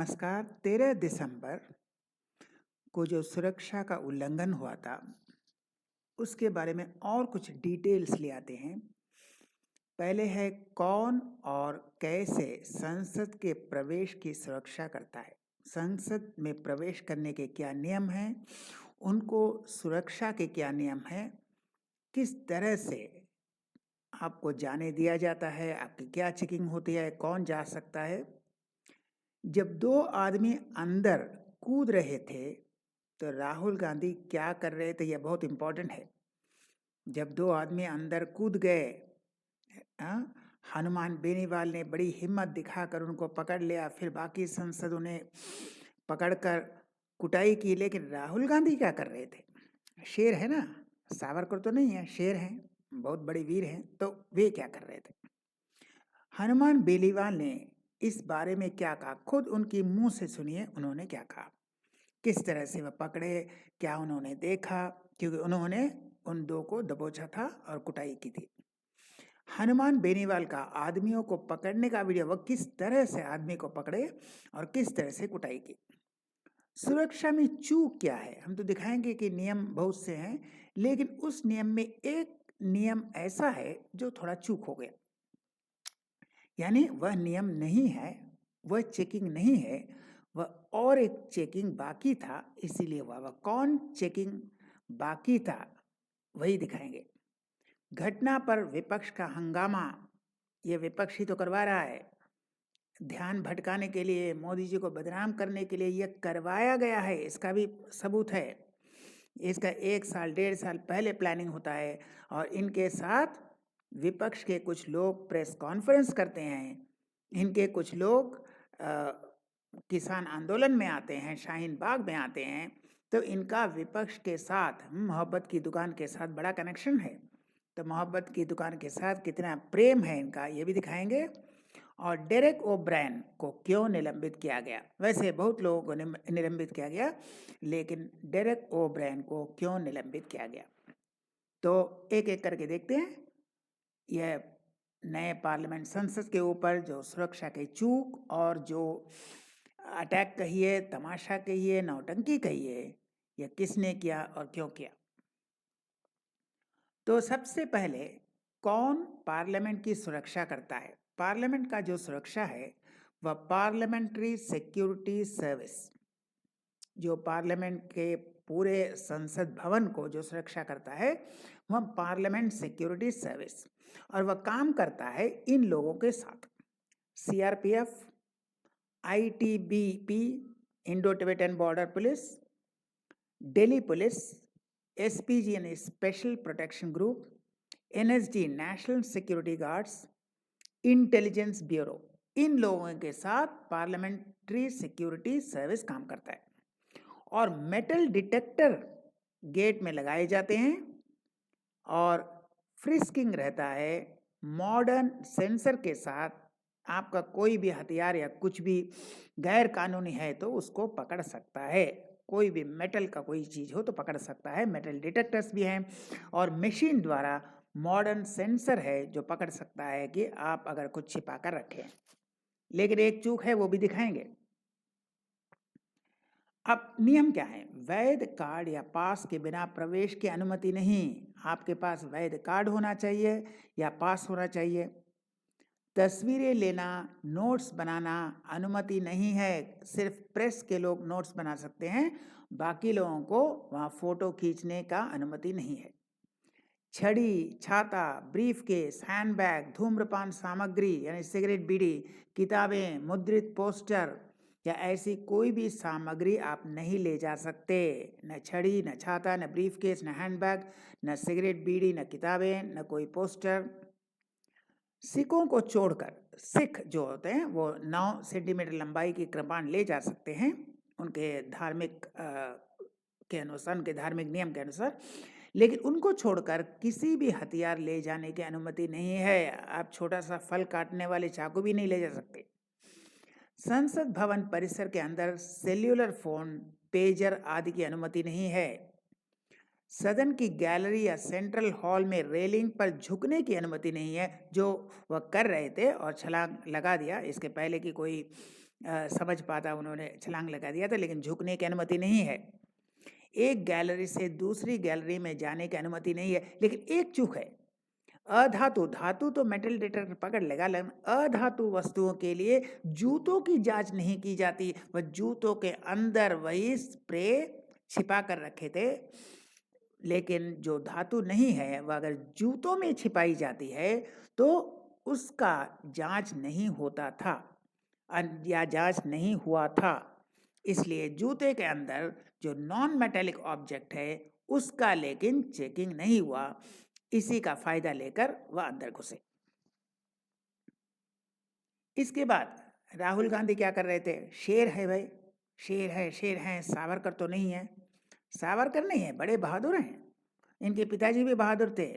नमस्कार। 13 दिसंबर को जो सुरक्षा का उल्लंघन हुआ था, उसके बारे में और कुछ डिटेल्स ले आते हैं। पहले है कौन और कैसे संसद के प्रवेश की सुरक्षा करता है। संसद में प्रवेश करने के क्या नियम हैं, उनको सुरक्षा के क्या नियम हैं, किस तरह से आपको जाने दिया जाता है, आपकी क्या चेकिंग होती है, कौन जा सकता है। जब दो आदमी अंदर कूद रहे थे तो राहुल गांधी क्या कर रहे थे, यह बहुत इंपॉर्टेंट है। जब दो आदमी अंदर कूद गए, हाँ, हनुमान बेनीवाल ने बड़ी हिम्मत दिखाकर उनको पकड़ लिया, फिर बाकी सांसद उन्हें पकड़कर कुटाई की। लेकिन राहुल गांधी क्या कर रहे थे? शेर है ना, सावरकर तो नहीं है, शेर हैं, बहुत बड़े वीर हैं, तो वे क्या कर रहे थे? हनुमान बेनीवाल ने इस बारे में क्या कहा, खुद उनकी मुंह से सुनिए उन्होंने क्या कहा। किस तरह से वह पकड़े, क्या उन्होंने देखा, क्योंकि उन्होंने उन दो को दबोचा था और कुटाई की थी। हनुमान बेनीवाल का आदमियों को पकड़ने का वीडियो, वह किस तरह से आदमी को पकड़े और किस तरह से कुटाई की। सुरक्षा में चूक क्या है, हम तो दिखाएंगे कि नियम बहुत से हैं, लेकिन उस नियम में एक नियम ऐसा है जो थोड़ा चूक हो गया। यानी वह नियम नहीं है, वह चेकिंग नहीं है, वह और एक चेकिंग बाकी था। इसीलिए वह कौन चेकिंग बाकी था वही दिखाएंगे। घटना पर विपक्ष का हंगामा, ये विपक्ष ही तो करवा रहा है। ध्यान भटकाने के लिए, मोदी जी को बदनाम करने के लिए यह करवाया गया है, इसका भी सबूत है। इसका 1 साल 1.5 साल पहले प्लानिंग होता है और इनके साथ विपक्ष के कुछ लोग प्रेस कॉन्फ्रेंस करते हैं। इनके कुछ लोग किसान आंदोलन में आते हैं, शाहीन बाग में आते हैं। तो इनका विपक्ष के साथ, मोहब्बत की दुकान के साथ बड़ा कनेक्शन है। तो मोहब्बत की दुकान के साथ कितना प्रेम है इनका, ये भी दिखाएंगे। और डेरेक ओब्रायन को क्यों निलंबित किया गया, वैसे बहुत लोगों को निलंबित किया गया, लेकिन डेरेक ओब्रायन को क्यों निलंबित किया गया, तो एक एक करके देखते हैं। यह नए पार्लियामेंट संसद के ऊपर जो सुरक्षा के चूक और जो अटैक कहिए, तमाशा कहिए, नौटंकी कहिए, यह किसने किया और क्यों किया। तो सबसे पहले कौन पार्लियामेंट की सुरक्षा करता है? पार्लियामेंट का जो सुरक्षा है वह पार्लियामेंट्री सिक्योरिटी सर्विस, जो पार्लियामेंट के पूरे संसद भवन को जो सुरक्षा करता है वह पार्लियामेंट सिक्योरिटी सर्विस। और वह काम करता है इन लोगों के साथ: CRPF, ITBP, Indo Tibetan border police, Delhi police, SPG यानी special protection group, NSG national security guards, intelligence bureau. इन लोगों के साथ पार्लियामेंट्री सिक्योरिटी सर्विस काम करता है। और मेटल डिटेक्टर गेट में लगाए जाते हैं और फ्रिस्किंग रहता है। मॉडर्न सेंसर के साथ आपका कोई भी हथियार या कुछ भी गैर कानूनी है तो उसको पकड़ सकता है। कोई भी मेटल का कोई चीज़ हो तो पकड़ सकता है। मेटल डिटेक्टर्स भी हैं और मशीन द्वारा मॉडर्न सेंसर है जो पकड़ सकता है कि आप अगर कुछ छिपा कर रखें। लेकिन एक चूक है, वो भी दिखाएंगे। अब नियम क्या है? वैध कार्ड या पास के बिना प्रवेश की अनुमति नहीं। आपके पास वैध कार्ड होना चाहिए या पास होना चाहिए। तस्वीरें लेना, नोट्स बनाना अनुमति नहीं है। सिर्फ प्रेस के लोग नोट्स बना सकते हैं, बाकी लोगों को वहाँ फोटो खींचने का अनुमति नहीं है। छड़ी, छाता, ब्रीफकेस, हैंडबैग, धूम्रपान सामग्री यानी सिगरेट, बीड़ी, किताबें, मुद्रित पोस्टर या ऐसी कोई भी सामग्री आप नहीं ले जा सकते। न छड़ी, न छाता, न ब्रीफकेस, न हैंडबैग, न सिगरेट, बीड़ी, न किताबें, न कोई पोस्टर। सिखों को छोड़कर, सिख जो होते हैं वो 9 सेंटीमीटर लंबाई की कृपाण ले जा सकते हैं उनके धार्मिक के अनुसार, उनके धार्मिक नियम के अनुसार। लेकिन उनको छोड़कर किसी भी हथियार ले जाने की अनुमति नहीं है। आप छोटा सा फल काटने वाले चाकू भी नहीं ले जा सकते। संसद भवन परिसर के अंदर सेल्यूलर फोन, पेजर आदि की अनुमति नहीं है। सदन की गैलरी या सेंट्रल हॉल में रेलिंग पर झुकने की अनुमति नहीं है, जो वह कर रहे थे और छलांग लगा दिया। इसके पहले की कोई समझ पाता उन्होंने छलांग लगा दिया था, लेकिन झुकने की अनुमति नहीं है। एक गैलरी से दूसरी गैलरी में जाने की अनुमति नहीं है, लेकिन एक चूक है। अधातु, धातु तो मेटल डिटेक्टर पकड़ लेगा, लेकिन अधातु वस्तुओं के लिए जूतों की जांच नहीं की जाती। वह जूतों के अंदर वही स्प्रे छिपा कर रखे थे, लेकिन जो धातु नहीं है वह अगर जूतों में छिपाई जाती है तो उसका जांच नहीं होता था या जांच नहीं हुआ था। इसलिए जूते के अंदर जो नॉन मेटेलिक ऑब्जेक्ट है उसका लेकिन चेकिंग नहीं हुआ। इसी का फायदा लेकर वह अंदर घुसे। इसके बाद राहुल गांधी क्या कर रहे थे? शेर है भाई, शेर है, शेर है, सावरकर तो नहीं है। सावरकर नहीं है, बड़े बहादुर हैं। इनके पिताजी भी बहादुर थे।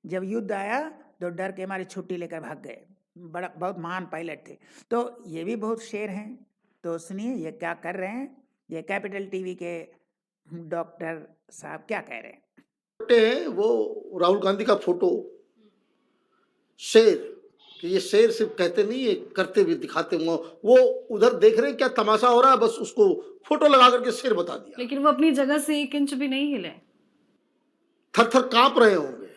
जब युद्ध आया तो डर के मारे छुट्टी लेकर भाग गए। बड़ा बहुत महान पायलट थे। तो ये भी बहुत शेर हैं। तो सुनिए ये क्या कर रहे हैं। ये कैपिटल टीवी के डॉक्टर साहब क्या कह रहे हैं। वो राहुल गांधी का फोटो, शेर, कि ये शेर सिर्फ कहते नहीं है, करते भी दिखाते हुए। वो उधर देख रहे हैं क्या तमाशा हो रहा है, बस उसको फोटो लगा करके शेर बता दिया। लेकिन वो अपनी जगह से 1 इंच भी नहीं हिले, थर थर कांप रहे होंगे।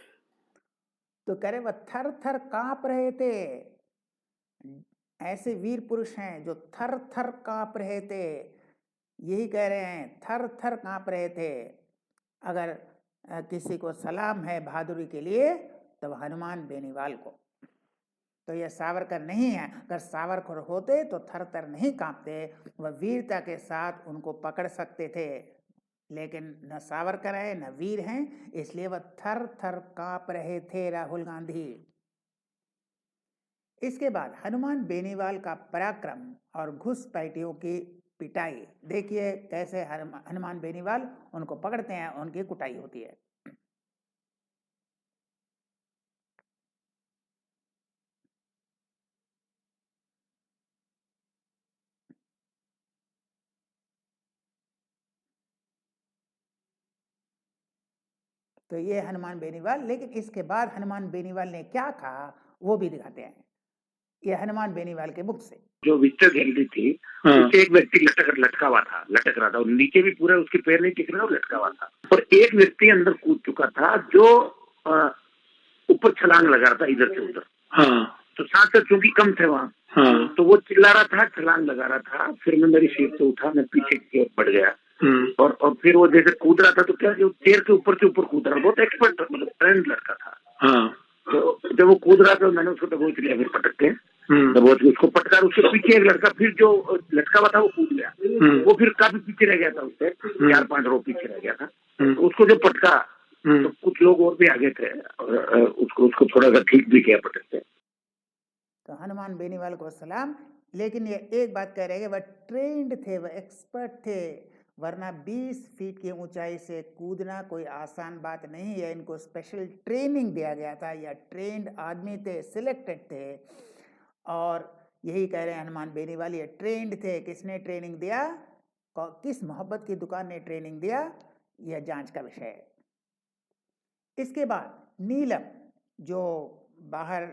तो कह रहे वह थर थर कांप रहे थे। ऐसे वीर पुरुष हैं जो थर थर कांप रहे थे। यही कह रहे हैं, थर थर कांप रहे थे। अगर किसी को सलाम है बहादुरी के लिए तो हनुमान बेनीवाल को। तो यह सावरकर नहीं है। अगर सावरकर होते तो थर थर नहीं कांपते, वह वीरता के साथ उनको पकड़ सकते थे। लेकिन न सावरकर है न वीर हैं, इसलिए वह थर थर कांप रहे थे राहुल गांधी। इसके बाद हनुमान बेनीवाल का पराक्रम और घुसपैठियों की पिटाई देखिए कैसे हनुमान बेनीवाल उनको पकड़ते हैं, उनकी कुटाई होती है। तो ये हनुमान बेनीवाल, लेकिन इसके बाद हनुमान बेनीवाल ने क्या कहा वो भी दिखाते हैं। ये हनुमान बेनीवाल के मुख से। जो विक्टर गैलरी थी, उससे एक व्यक्ति लटका हुआ था, लटक रहा था, और नीचे भी पूरा उसके पैर नहीं टिक रहा, लटका हुआ था। और एक व्यक्ति अंदर कूद चुका था जो ऊपर छलांग लगा रहा था इधर से उधर। तो साथ चूंकि कम थे वहाँ, तो वो चिल्ला रहा था, छलांग लगा रहा था। फिर मैं मेरी सीट से उठा, मैं पीछे की ओर बढ़ गया। और फिर वो जैसे कूद रहा था तो क्या, जो चेयर के ऊपर कूद रहा, बहुत एक्सपर्ट मतलब ट्रेंड लड़का था। तो जब वो कूद रहा था मैंने उसको दबोच लिया, फिर पटक के दबोच के उसको पटका। उसके पीछे एक लड़का फिर जो लटका हुआ था वो कूद गया। वो फिर काफी पीछे रह गया था, उससे 4-5 रो पीछे रह गया था। तो उसको जो पटका तो कुछ लोग और भी आगे थे और उसको थोड़ा सा ठीक भी किया पटक के। तो हनुमान बेनीवाल को सलाम। लेकिन ये एक बात कह रहे हैं, वह ट्रेंड थे, वह एक्सपर्ट थे। वरना 20 फीट की ऊंचाई से कूदना कोई आसान बात नहीं है। इनको स्पेशल ट्रेनिंग दिया गया था, या ट्रेंड आदमी थे, सिलेक्टेड थे। और यही कह रहे हैं हनुमान बेनीवाल ये ट्रेंड थे। किसने ट्रेनिंग दिया, किस मोहब्बत की दुकान ने ट्रेनिंग दिया, यह जांच का विषय है। इसके बाद नीलम जो बाहर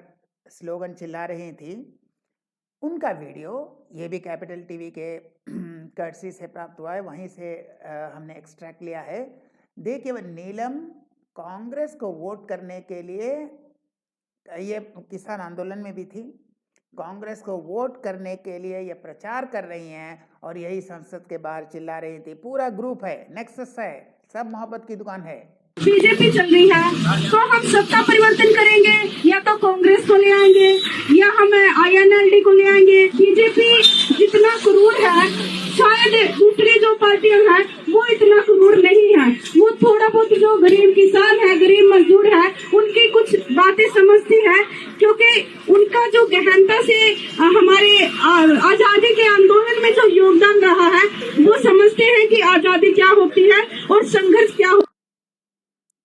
स्लोगन चिल्ला रही थी, उनका वीडियो ये भी कैपिटल टीवी के कर्सी से प्राप्त हुआ है, वहीं से हमने एक्सट्रैक्ट लिया है। देखिए वह नीलम कांग्रेस को वोट करने के लिए, ये किसान आंदोलन में भी थी, कांग्रेस को वोट करने के लिए ये प्रचार कर रही हैं और यही संसद के बाहर चिल्ला रही थी। पूरा ग्रुप है, नेक्सस है, सब मोहब्बत की दुकान है। बीजेपी चल रही है तो हम सत्ता परिवर्तन करेंगे, या तो कांग्रेस को ले आएंगे या हम INLD को ले आएंगे। बीजेपी जितना क्रूर है शायद दूसरी जो पार्टियां हैं वो इतना क्रूर नहीं है। वो थोड़ा बहुत जो गरीब किसान है, गरीब मजदूर है, उनकी कुछ बातें समझती है, क्योंकि उनका जो गहनता से हमारे आजादी के आंदोलन में जो योगदान रहा है वो समझते हैं कि आजादी क्या होती है और संघर्ष क्या।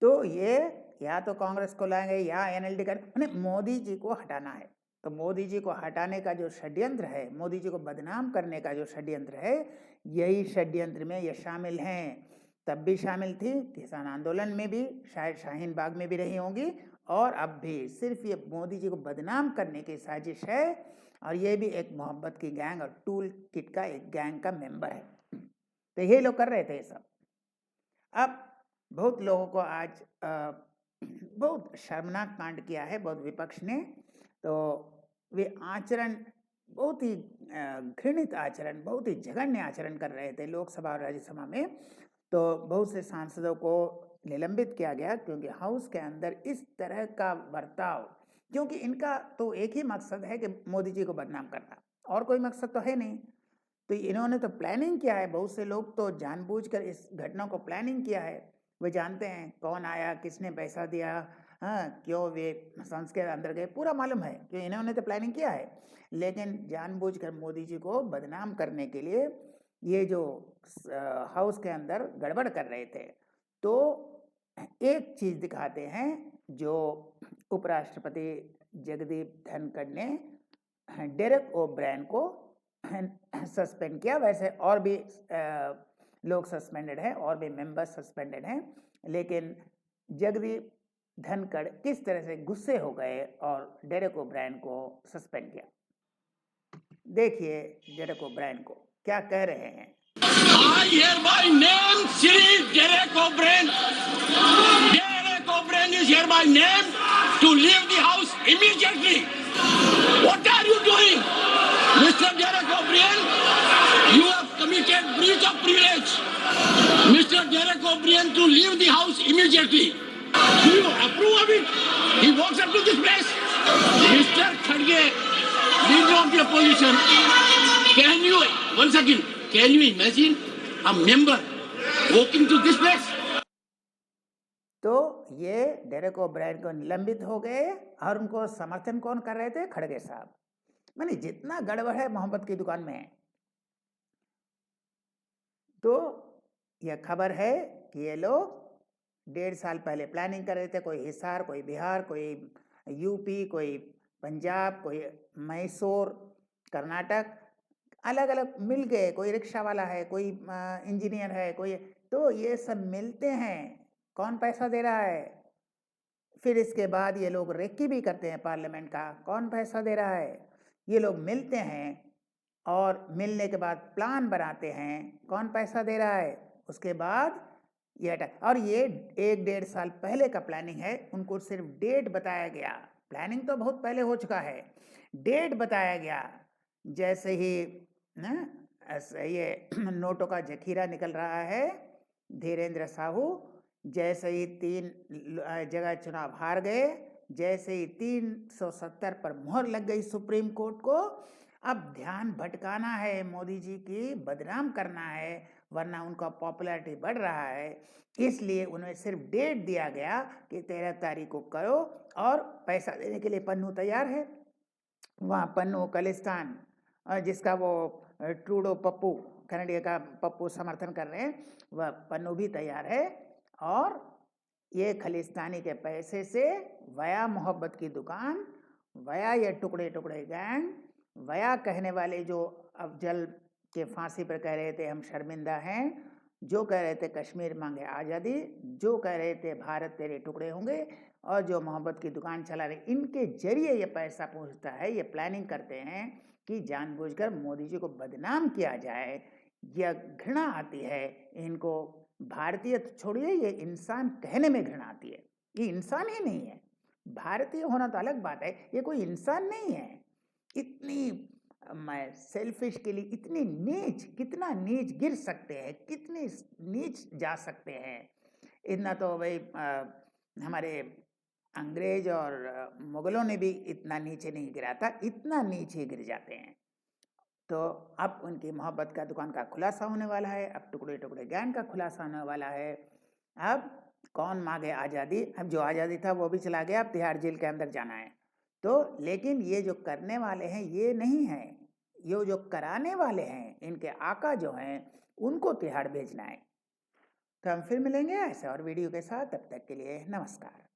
तो ये या तो कांग्रेस को लाएंगे या NLD का, मोदी जी को हटाना है। तो मोदी जी को हटाने का जो षड्यंत्र है, मोदी जी को बदनाम करने का जो षड्यंत्र है, यही षड्यंत्र में ये शामिल हैं। तब भी शामिल थी, किसान आंदोलन में भी, शायद शाहीन बाग में भी रही होंगी, और अब भी। सिर्फ ये मोदी जी को बदनाम करने की साजिश है। और ये भी एक मोहब्बत की गैंग और टूल किट का एक गैंग का मेंबर है। तो ये लोग कर रहे थे ये सब। अब बहुत लोगों को आज बहुत शर्मनाक कांड किया है बहुत विपक्ष ने। तो वे आचरण बहुत ही घृणित आचरण, बहुत ही जघन्य आचरण कर रहे थे लोकसभा और राज्यसभा में। तो बहुत से सांसदों को निलंबित किया गया क्योंकि हाउस के अंदर इस तरह का बर्ताव, क्योंकि इनका तो एक ही मकसद है कि मोदी जी को बदनाम करना, और कोई मकसद तो है नहीं। तो इन्होंने तो प्लानिंग किया है, बहुत से लोग तो जानबूझकर इस घटना को प्लानिंग किया है। वे जानते हैं कौन आया, किसने पैसा दिया, हाँ क्यों वे संसद के अंदर गए, पूरा मालूम है कि इन्होंने तो प्लानिंग किया है। लेकिन जानबूझकर मोदी जी को बदनाम करने के लिए ये जो हाउस के अंदर गड़बड़ कर रहे थे। तो एक चीज़ दिखाते हैं जो उपराष्ट्रपति जगदीप धनखड़ ने डेरेक ओब्रायन को सस्पेंड किया। वैसे और भी लोग सस्पेंडेड हैं, और भी मेंबर्स सस्पेंडेड हैं, लेकिन जगदीप धनखड़ किस तरह से गुस्से हो गए और डेरेक ओब्रायन को सस्पेंड किया। देखिए डेरेक ओब्रायन को क्या कह रहे हैं। I hereby name Shri Derek O'Brien. Derek O'Brien is hereby named to leave the house immediately. What are you doing, Mr. Derek O'Brien? You have committed breach of privilege. Mr. Derek O'Brien to leave the house immediately. Do you approve of it? He walks up to this place. Mr. Khadge, leader of the opposition. Can you, once again, can you imagine a member walking to this place? तो ये Derek O'Brien को निलंबित हो गए और उनको समर्थन कौन कर रहे थे? खड़गे साहब। माने जितना गड़बड़ है मोहब्बत की दुकान में। तो यह खबर है कि ये लोग 1.5 साल पहले प्लानिंग कर रहे थे। कोई हिसार, कोई बिहार, कोई यूपी, कोई पंजाब, कोई मैसूर, कर्नाटक, अलग अलग मिल गए। कोई रिक्शा वाला है, कोई इंजीनियर है, कोई, तो ये सब मिलते हैं। कौन पैसा दे रहा है? फिर इसके बाद ये लोग रेकी भी करते हैं पार्लियामेंट का। कौन पैसा दे रहा है? ये लोग मिलते हैं और मिलने के बाद प्लान बनाते हैं। कौन पैसा दे रहा है? उसके बाद ये अटैक। और ये 1-1.5 साल पहले का प्लानिंग है। उनको सिर्फ डेट बताया गया। प्लानिंग तो बहुत पहले हो चुका है, डेट बताया गया। जैसे ही ये नोटों का जखीरा निकल रहा है, धीरेन्द्र साहू जैसे ही 3 जगह चुनाव हार गए, जैसे ही 370 पर मोहर लग गई सुप्रीम कोर्ट को, अब ध्यान भटकाना है, मोदी जी की बदनाम करना है, वरना उनका पॉपुलैरिटी बढ़ रहा है। इसलिए उन्हें सिर्फ डेट दिया गया कि 13 तारीख को करो, और पैसा देने के लिए पन्नू तैयार है। वहाँ पन्नू खालिस्तान, जिसका वो ट्रूडो पप्पू, कनाडा का पप्पू समर्थन कर रहे हैं, वह पन्नू भी तैयार है। और ये खालिस्तानी के पैसे से वया मोहब्बत की दुकान, वया ये टुकड़े टुकड़े गैंग, वया कहने वाले जो अफजल के फांसी पर कह रहे थे हम शर्मिंदा हैं, जो कह रहे थे कश्मीर मांगे आज़ादी, जो कह रहे थे भारत तेरे टुकड़े होंगे, और जो मोहब्बत की दुकान चला रहे, इनके जरिए ये पैसा पहुंचता है। ये प्लानिंग करते हैं कि जानबूझकर मोदी जी को बदनाम किया जाए। यह घृणा आती है इनको। भारतीय तो छोड़िए, ये इंसान कहने में घृणा आती है। ये इंसान ही नहीं है। भारतीय होना तो अलग बात है, ये कोई इंसान नहीं है। इतनी मैं सेल्फिश के लिए इतनी नीच, कितना नीच गिर सकते हैं, कितने नीच जा सकते हैं। इतना तो भाई हमारे अंग्रेज और मुगलों ने भी इतना नीचे नहीं गिरा था, इतना नीचे गिर जाते हैं। तो अब उनकी मोहब्बत का दुकान का खुलासा होने वाला है, अब टुकड़े टुकड़े गैंग का खुलासा होने वाला है। अब कौन मांगे आज़ादी? अब जो आज़ादी था वो भी चला गया, अब तिहाड़ जेल के अंदर जाना है। तो लेकिन ये जो करने वाले हैं ये नहीं हैं, ये जो कराने वाले हैं, इनके आका जो हैं, उनको तिहाड़ भेजना है। तो हम फिर मिलेंगे ऐसे और वीडियो के साथ। तब तक के लिए नमस्कार।